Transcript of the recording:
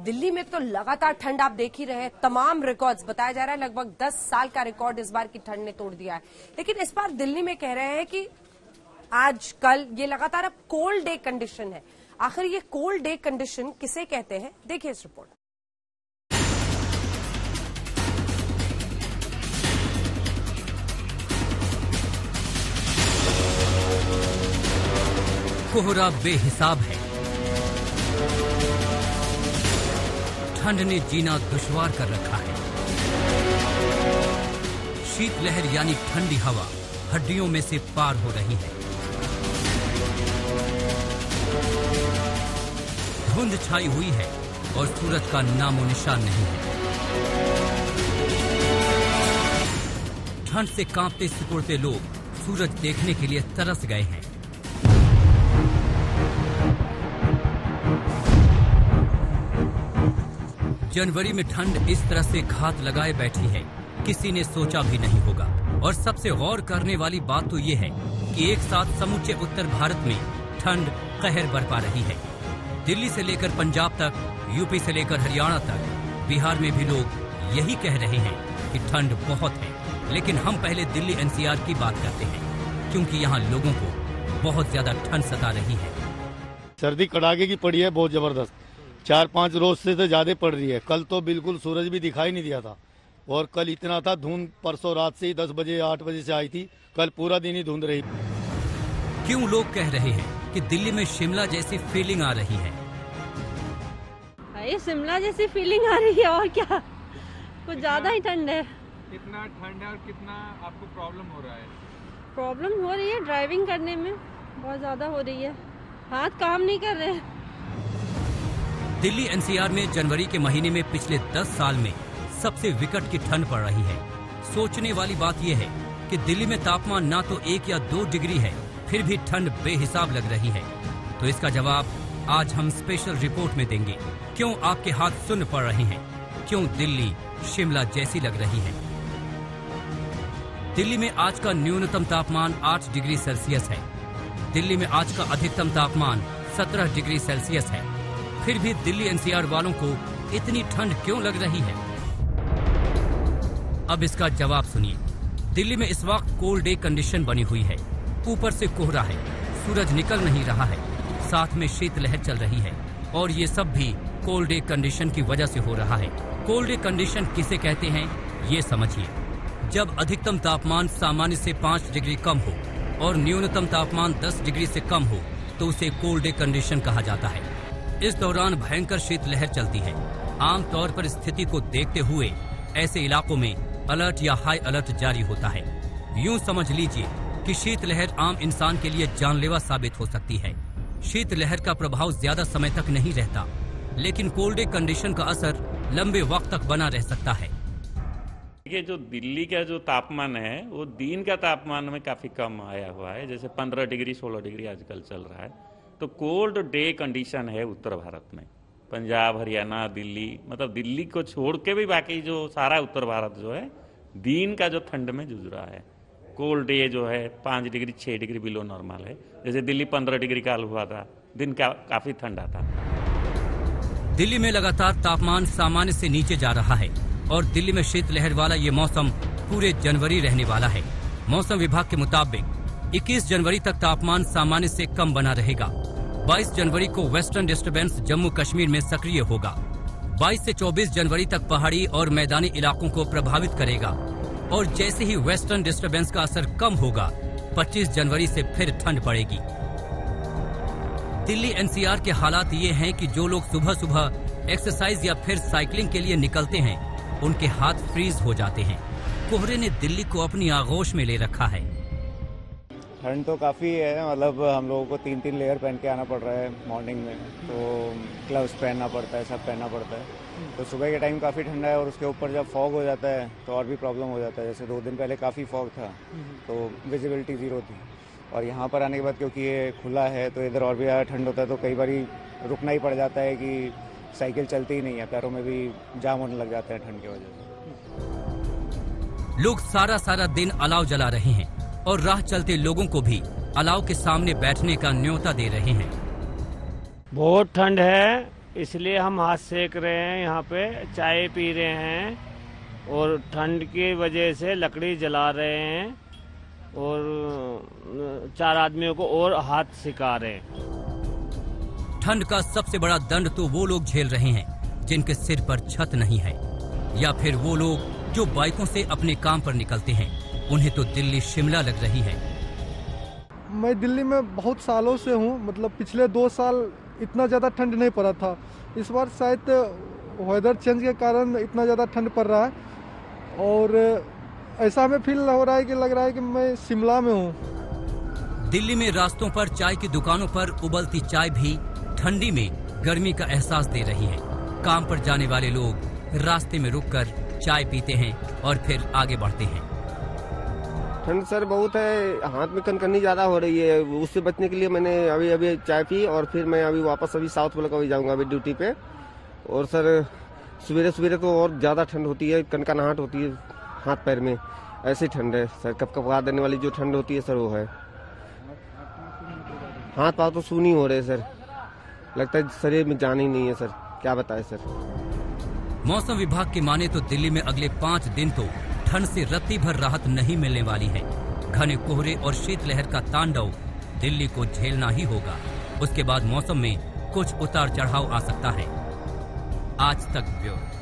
दिल्ली में तो लगातार ठंड आप देख ही रहे हैं, तमाम रिकॉर्ड्स बताया जा रहा है, लगभग 10 साल का रिकॉर्ड इस बार की ठंड ने तोड़ दिया है। लेकिन इस बार दिल्ली में कह रहे हैं कि आज कल ये लगातार अब कोल्ड डे कंडीशन है। आखिर ये कोल्ड डे कंडीशन किसे कहते हैं, देखिए इस रिपोर्ट। कोहरा बेहिसाब है, ठंड ने जीना दुश्वार कर रखा है। शीतलहर यानी ठंडी हवा हड्डियों में से पार हो रही है। धुंध छाई हुई है और सूरज का नामो निशान नहीं है। ठंड से कांपते सिकुड़ते लोग सूरज देखने के लिए तरस गए हैं। जनवरी में ठंड इस तरह से घात लगाए बैठी है, किसी ने सोचा भी नहीं होगा। और सबसे गौर करने वाली बात तो ये है कि एक साथ समूचे उत्तर भारत में ठंड कहर बरपा रही है। दिल्ली से लेकर पंजाब तक, यूपी से लेकर हरियाणा तक, बिहार में भी लोग यही कह रहे हैं कि ठंड बहुत है। लेकिन हम पहले दिल्ली एनसीआर की बात करते हैं, क्योंकि यहाँ लोगों को बहुत ज्यादा ठंड सता रही है। सर्दी कड़ाके की पड़ी है, बहुत जबरदस्त। 4-5 रोज से तो ज्यादा पड़ रही है। कल तो बिल्कुल सूरज भी दिखाई नहीं दिया था, और कल इतना था धुंध। परसों रात से ही 10 बजे 8 बजे से आई थी, कल पूरा दिन ही धुंध रही। क्यों लोग कह रहे हैं कि दिल्ली में शिमला जैसी फीलिंग आ रही है? ये शिमला जैसी फीलिंग आ रही है, और क्या, कुछ ज्यादा ही ठंड है। कितना ठंड है और कितना आपको प्रॉब्लम हो रहा है? प्रॉब्लम हो रही है ड्राइविंग करने में, बहुत ज्यादा हो रही है, हाथ काम नहीं कर रहे हैं। दिल्ली एनसीआर में जनवरी के महीने में पिछले 10 साल में सबसे विकट की ठंड पड़ रही है। सोचने वाली बात यह है कि दिल्ली में तापमान ना तो 1 या 2 डिग्री है, फिर भी ठंड बेहिसाब लग रही है। तो इसका जवाब आज हम स्पेशल रिपोर्ट में देंगे। क्यों आपके हाथ सुन्न पड़ रहे हैं? क्यों दिल्ली शिमला जैसी लग रही है? दिल्ली में आज का न्यूनतम तापमान 8 डिग्री सेल्सियस है। दिल्ली में आज का अधिकतम तापमान 17 डिग्री सेल्सियस है। फिर भी दिल्ली एनसीआर वालों को इतनी ठंड क्यों लग रही है? अब इसका जवाब सुनिए। दिल्ली में इस वक्त कोल्ड डे कंडीशन बनी हुई है। ऊपर से कोहरा है, सूरज निकल नहीं रहा है, साथ में शीतलहर चल रही है, और ये सब भी कोल्ड डे कंडीशन की वजह से हो रहा है। कोल्ड डे कंडीशन किसे कहते हैं, ये समझिए। जब अधिकतम तापमान सामान्य से 5 डिग्री कम हो और न्यूनतम तापमान 10 डिग्री से कम हो, तो उसे कोल्ड डे कंडीशन कहा जाता है। इस दौरान भयंकर शीतलहर चलती है। आमतौर पर स्थिति को देखते हुए ऐसे इलाकों में अलर्ट या हाई अलर्ट जारी होता है। यूं समझ लीजिए कि शीतलहर आम इंसान के लिए जानलेवा साबित हो सकती है। शीतलहर का प्रभाव ज्यादा समय तक नहीं रहता, लेकिन कोल्ड डे कंडीशन का असर लंबे वक्त तक बना रह सकता है। ये जो दिल्ली का जो तापमान है, वो दिन का तापमान में काफी कम आया हुआ है, जैसे 15 डिग्री 16 डिग्री आजकल चल रहा है। तो कोल्ड डे कंडीशन है उत्तर भारत में, पंजाब, हरियाणा, दिल्ली, मतलब दिल्ली को छोड़ के भी बाकी जो सारा उत्तर भारत जो है दिन का जो ठंड में जूझ रहा है। कोल्ड डे जो है 5 डिग्री 6 डिग्री बिलो नॉर्मल है। जैसे दिल्ली 15 डिग्री काल हुआ था, दिन का काफी ठंडा था। दिल्ली में लगातार तापमान सामान्य से नीचे जा रहा है, और दिल्ली में शीतलहर वाला ये मौसम पूरे जनवरी रहने वाला है। मौसम विभाग के मुताबिक 21 जनवरी तक तापमान सामान्य से कम बना रहेगा। 22 जनवरी को वेस्टर्न डिस्टर्बेंस जम्मू कश्मीर में सक्रिय होगा। 22 से 24 जनवरी तक पहाड़ी और मैदानी इलाकों को प्रभावित करेगा, और जैसे ही वेस्टर्न डिस्टर्बेंस का असर कम होगा, 25 जनवरी से फिर ठंड पड़ेगी। दिल्ली एनसीआर के हालात ये हैं कि जो लोग सुबह सुबह एक्सरसाइज या फिर साइकिलिंग के लिए निकलते हैं, उनके हाथ फ्रीज हो जाते हैं। कोहरे ने दिल्ली को अपनी आगोश में ले रखा है। ठंड तो काफ़ी है, मतलब हम लोगों को 3-3 लेयर पहन के आना पड़ रहा है मॉर्निंग में, तो ग्लव्स पहनना पड़ता है, सब पहनना पड़ता है। तो सुबह के टाइम काफ़ी ठंडा है, और उसके ऊपर जब फॉग हो जाता है तो और भी प्रॉब्लम हो जाता है। जैसे 2 दिन पहले काफ़ी फॉग था, तो विजिबिलिटी 0 थी, और यहाँ पर आने के बाद क्योंकि ये खुला है तो इधर और भी ज़्यादा ठंड होता है, तो कई बार रुकना ही पड़ जाता है कि साइकिल चलती ही नहीं है, पैरों में भी जाम होने लग जाता है ठंड की वजह से। लोग सारा दिन अलाव जला रहे हैं, और राह चलते लोगों को भी अलाव के सामने बैठने का न्योता दे रहे हैं। बहुत ठंड है, इसलिए हम हाथ सेक रहे हैं, यहाँ पे चाय पी रहे हैं और ठंड की वजह से लकड़ी जला रहे हैं और 4 आदमियों को और हाथ सिका रहे हैं। ठंड का सबसे बड़ा दंड तो वो लोग झेल रहे हैं जिनके सिर पर छत नहीं है, या फिर वो लोग जो बाइकों से अपने काम पर निकलते हैं। उन्हें तो दिल्ली शिमला लग रही है। मैं दिल्ली में बहुत सालों से हूँ, मतलब पिछले 2 साल इतना ज़्यादा ठंड नहीं पड़ा था। इस बार शायद वेदर चेंज के कारण इतना ज़्यादा ठंड पड़ रहा है और ऐसा हमें फील हो रहा है कि लग रहा है कि मैं शिमला में हूँ। दिल्ली में रास्तों पर चाय की दुकानों पर उबलती चाय भी ठंडी में गर्मी का एहसास दे रही है। काम पर जाने वाले लोग रास्ते में रुककर चाय पीते हैं और फिर आगे बढ़ते हैं। ठंड सर बहुत है, हाथ में कनकनी ज्यादा हो रही है। उससे बचने के लिए मैंने अभी चाय पी और फिर मैं अभी वापस साउथ वाला कभी जाऊंगा अभी ड्यूटी पे। और सर सवेरे तो और ज्यादा ठंड होती है, कनकनाहट होती है हाथ पैर में, ऐसी ठंड है सर। कपकपा देने वाली जो ठंड होती है सर वो है। हाथ पाँव तो सूनी हो रहे सर, लगता है शरीर में जान ही नहीं है सर, क्या बताएं सर। मौसम विभाग की माने तो दिल्ली में अगले 5 दिन तो ठंड से रत्ती भर राहत नहीं मिलने वाली है। घने कोहरे और शीतलहर का तांडव दिल्ली को झेलना ही होगा। उसके बाद मौसम में कुछ उतार चढ़ाव आ सकता है। आज तक ब्यूरो।